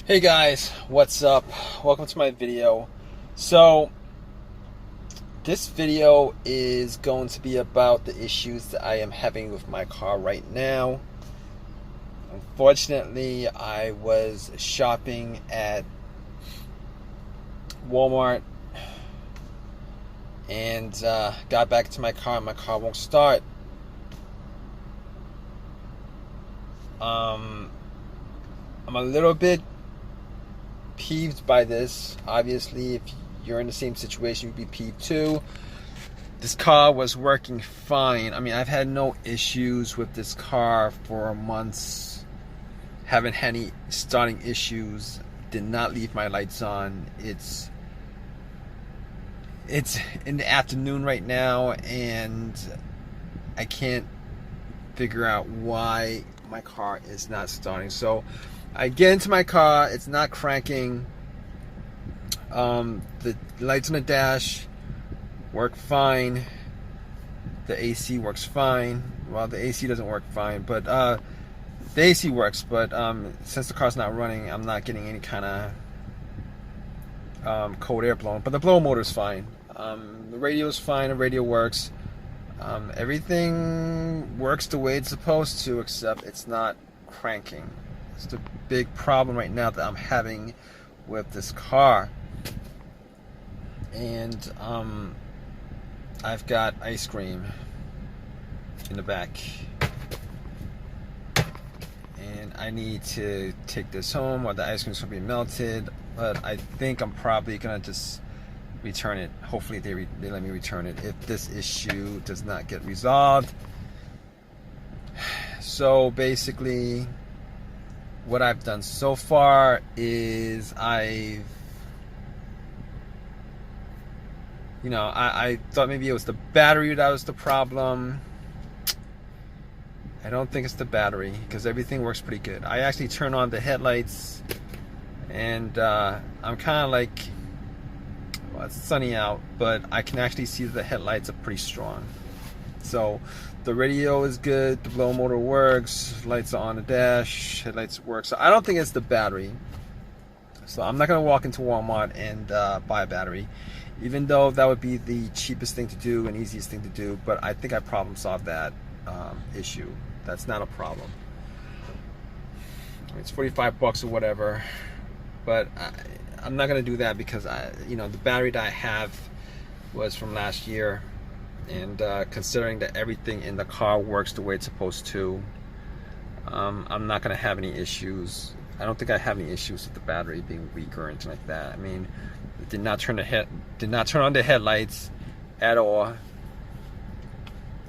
Hey guys, what's up? Welcome to my video. So this video is going to be about the issues that I am having with my car right now. Unfortunately, I was shopping at Walmart and got back to my car and my car won't start. I'm a little bit peeved by this. Obviously, if you're in the same situation, you'd be peeved too. This car was working fine. I mean, I've had no issues with this car for months. Haven't had any starting issues. Did not leave my lights on. It's in the afternoon right now, and I can't figure out why my car is not starting. So I get into my car, it's not cranking. The lights on the dash work fine. The AC works fine. Well, the AC doesn't work fine, but the AC works. But since the car's not running, I'm not getting any kind of cold air blowing. But the blower motor is fine. The radio is fine. The radio works. Everything works the way it's supposed to, except it's not cranking. It's the big problem right now that I'm having with this car. And I've got ice cream in the back, and I need to take this home, or the ice cream's gonna be melted. But I think I'm probably gonna just return it. Hopefully they let me return it if this issue does not get resolved. So basically, what I've done so far is I thought maybe it was the battery that was the problem. I don't think it's the battery, because everything works pretty good. I actually turn on the headlights, and I'm kind of like, well, it's sunny out, but I can actually see that the headlights are pretty strong. So the radio is good, the blower motor works, lights are on the dash, headlights work. So I don't think it's the battery. So I'm not going to walk into Walmart and buy a battery, even though that would be the cheapest thing to do and easiest thing to do. But I think I problem solved that issue. That's not a problem. It's 45 bucks or whatever, but I'm not going to do that, because the battery that I have was from last year. And considering that everything in the car works the way it's supposed to, I'm not going to have any issues. I don't think I have any issues with the battery being weak or anything like that. I mean, it did not turn on the headlights at all,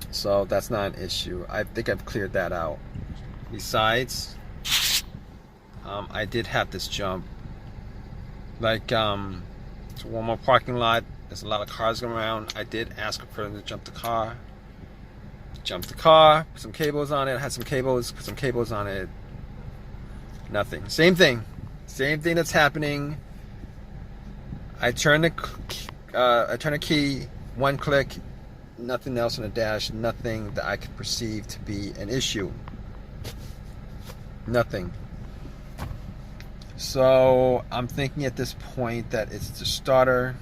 so that's not an issue. I think I've cleared that out. Besides, I did have this jump. Like, it's a Walmart parking lot. There's a lot of cars going around. I did ask for them to jump the car. Jumped the car, put some cables on it, had some cables, put some cables on it. Nothing. Same thing. Same thing that's happening. I turn the key, one click, nothing else on the dash, nothing that I could perceive to be an issue. Nothing. So I'm thinking at this point that it's the starter,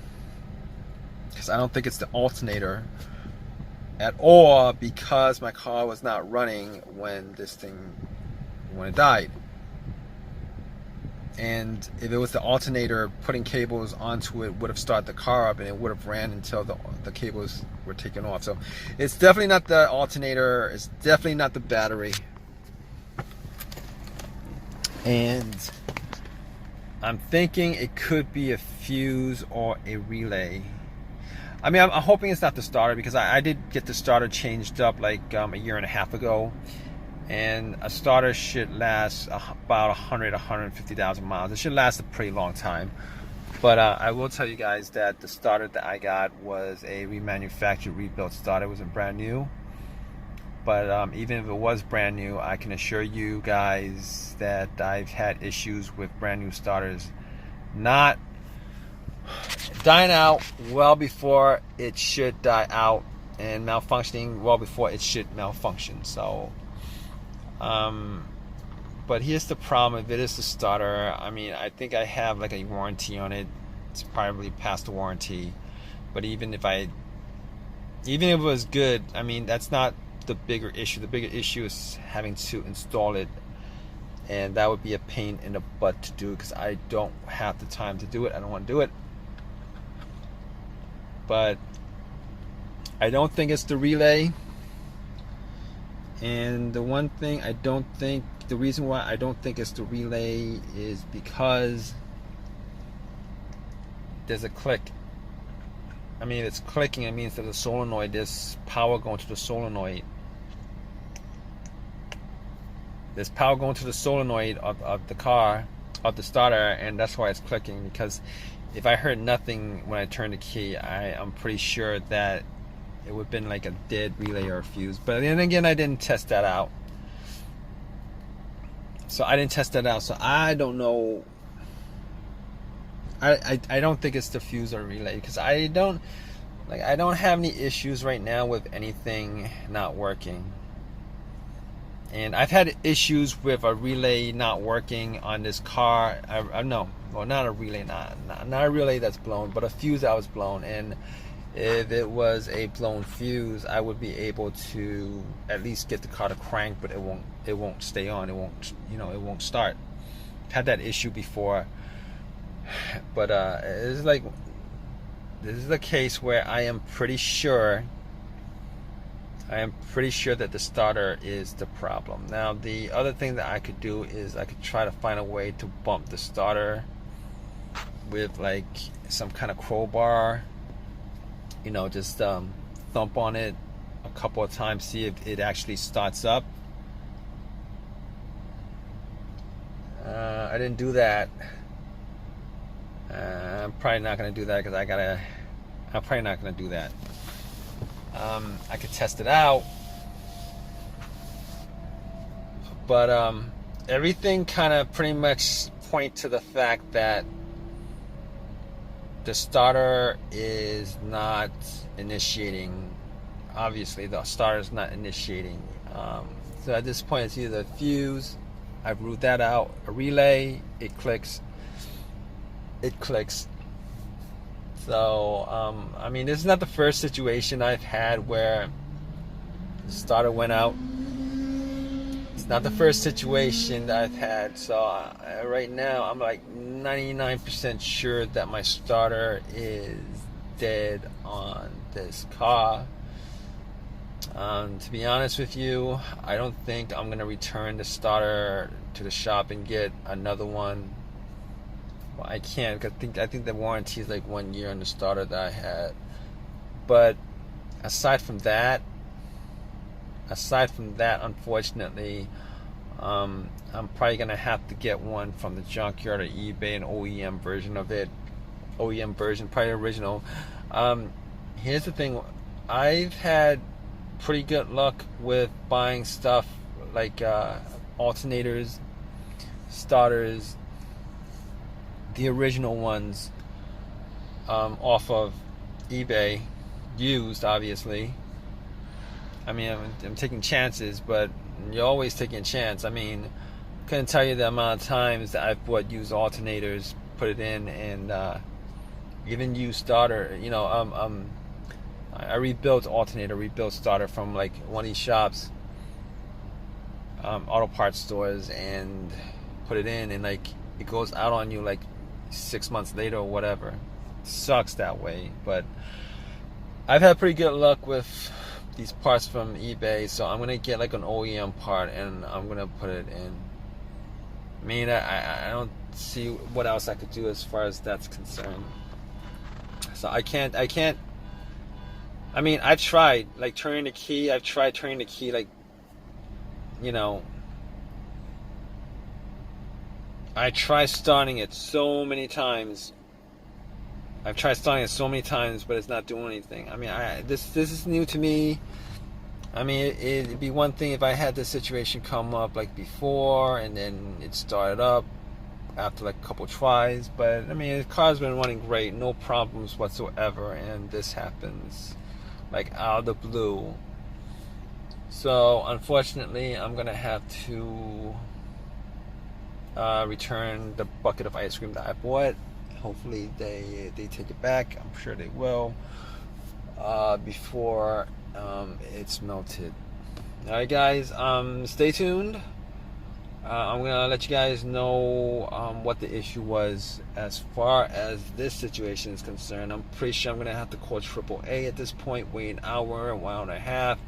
because I don't think it's the alternator at all, because my car was not running when it died. And if it was the alternator, putting cables onto it would have started the car up, and it would have ran until the cables were taken off. So it's definitely not the alternator, it's definitely not the battery. And I'm thinking it could be a fuse or a relay. I mean, I'm hoping it's not the starter, because I did get the starter changed up like a year and a half ago, and a starter should last about 150,000 miles. It should last a pretty long time. But I will tell you guys that the starter that I got was a remanufactured, rebuilt starter. It wasn't brand new. But even if it was brand new, I can assure you guys that I've had issues with brand new starters not dying out well before it should die out, and malfunctioning well before it should malfunction. So But here's the problem: if it is the starter, I mean, I think I have like a warranty on it. It's probably past the warranty. But even if it was good, I mean, that's not the bigger issue. The bigger issue is having to install it, and that would be a pain in the butt to do because I don't have the time to do it. I don't want to do it. But I don't think it's the relay. And the one thing the reason why I don't think it's the relay is because there's a click. I mean, it's clicking. It means that the solenoid, there's power going to the solenoid. There's power going to the solenoid of the car, of the starter, and that's why it's clicking. Because if I heard nothing when I turned the key, I'm pretty sure that it would have been like a dead relay or a fuse. But then again, I didn't test that out. So I don't know. I don't think it's the fuse or relay, because I don't have any issues right now with anything not working. And I've had issues with a relay not working on this car. Not a relay, not a relay that's blown, but a fuse that was blown. And if it was a blown fuse, I would be able to at least get the car to crank, but it won't stay on. It won't start. Had that issue before. But this is a case where I am pretty sure that the starter is the problem. Now, the other thing that I could do is I could try to find a way to bump the starter with like some kind of crowbar. Just thump on it a couple of times, see if it actually starts up. I didn't do that. I'm probably not going to do that because I'm probably not going to do that. I could test it out, but everything kind of pretty much point to the fact that the starter is not initiating. Obviously, the starter is not initiating. So at this point, it's either a fuse. I've ruled that out. A relay, it clicks. So, I mean, this is not the first situation I've had where the starter went out. It's not the first situation that I've had. So, right now, I'm like 99% sure that my starter is dead on this car. To be honest with you, I don't think I'm going to return the starter to the shop and get another one. Well, I can't, because I think the warranty is like 1 year on the starter that I had. But aside from that, unfortunately, I'm probably gonna have to get one from the junkyard or eBay, an OEM version of it. OEM version, probably original. Here's the thing: I've had pretty good luck with buying stuff like alternators, starters, the original ones, off of eBay, used, obviously. I mean, I'm taking chances, but you're always taking a chance. I mean, couldn't tell you the amount of times that I've bought used alternators, put it in, and even used starter. I rebuilt starter from like one of these shops, auto parts stores, and put it in, and like it goes out on you like 6 months later or whatever. It sucks that way, but I've had pretty good luck with these parts from eBay, so I'm gonna get like an OEM part and I'm gonna put it in. I mean, I don't see what else I could do as far as that's concerned. So I can't. I mean, I've tried like turning the key. I've tried turning the key, like, I tried starting it so many times. But it's not doing anything. I mean, this is new to me. I mean, it'd be one thing if I had this situation come up like before, and then it started up after like a couple tries. But I mean, the car's been running great, no problems whatsoever, and this happens like out of the blue. So unfortunately, I'm gonna have to return the bucket of ice cream that I bought. Hopefully they take it back. I'm sure they will before it's melted. All right, guys. Stay tuned. I'm gonna let you guys know what the issue was as far as this situation is concerned. I'm pretty sure I'm gonna have to call AAA at this point, wait an hour and a half,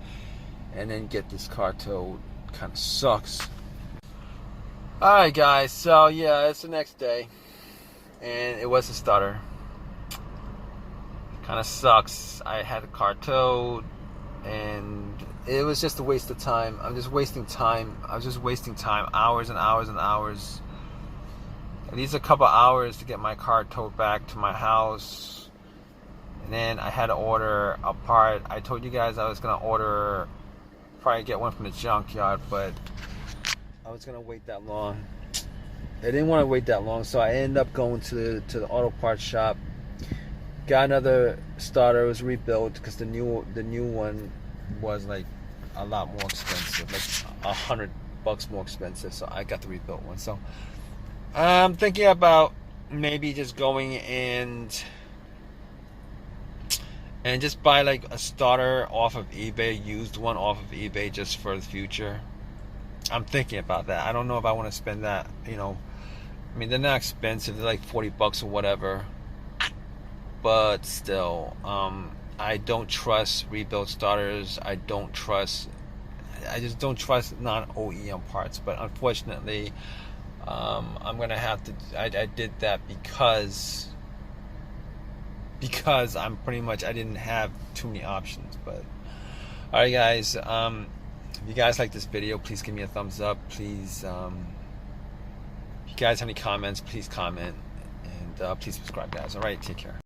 and then get this car towed. Kind of sucks. All right, guys. So yeah, it's the next day, and it was a stutter. Kind of sucks. I had the car towed, and it was just a waste of time. I'm just wasting time. I was just wasting time, hours and hours and hours. At least a couple hours to get my car towed back to my house. And then I had to order a part. I told you guys I was gonna probably get one from the junkyard, but I was gonna wait that long. I didn't want to wait that long, so I ended up going to the auto parts shop. Got another starter. It was rebuilt because the new one was like a lot more expensive, like $100 more expensive. So I got the rebuilt one. So I'm thinking about maybe just going and just buy like a starter off of eBay, used one off of eBay, just for the future. I'm thinking about that. I don't know if I want to spend that. You know, I mean, they're not expensive. They're like $40 or whatever. But still, I don't trust rebuilt starters. I just don't trust non-OEM parts. But unfortunately, I'm gonna have to. I did that because I'm pretty much, I didn't have too many options. But all right, guys. If you guys like this video, please give me a thumbs up. Please, if you guys have any comments, please comment, and please subscribe, guys. All right, take care.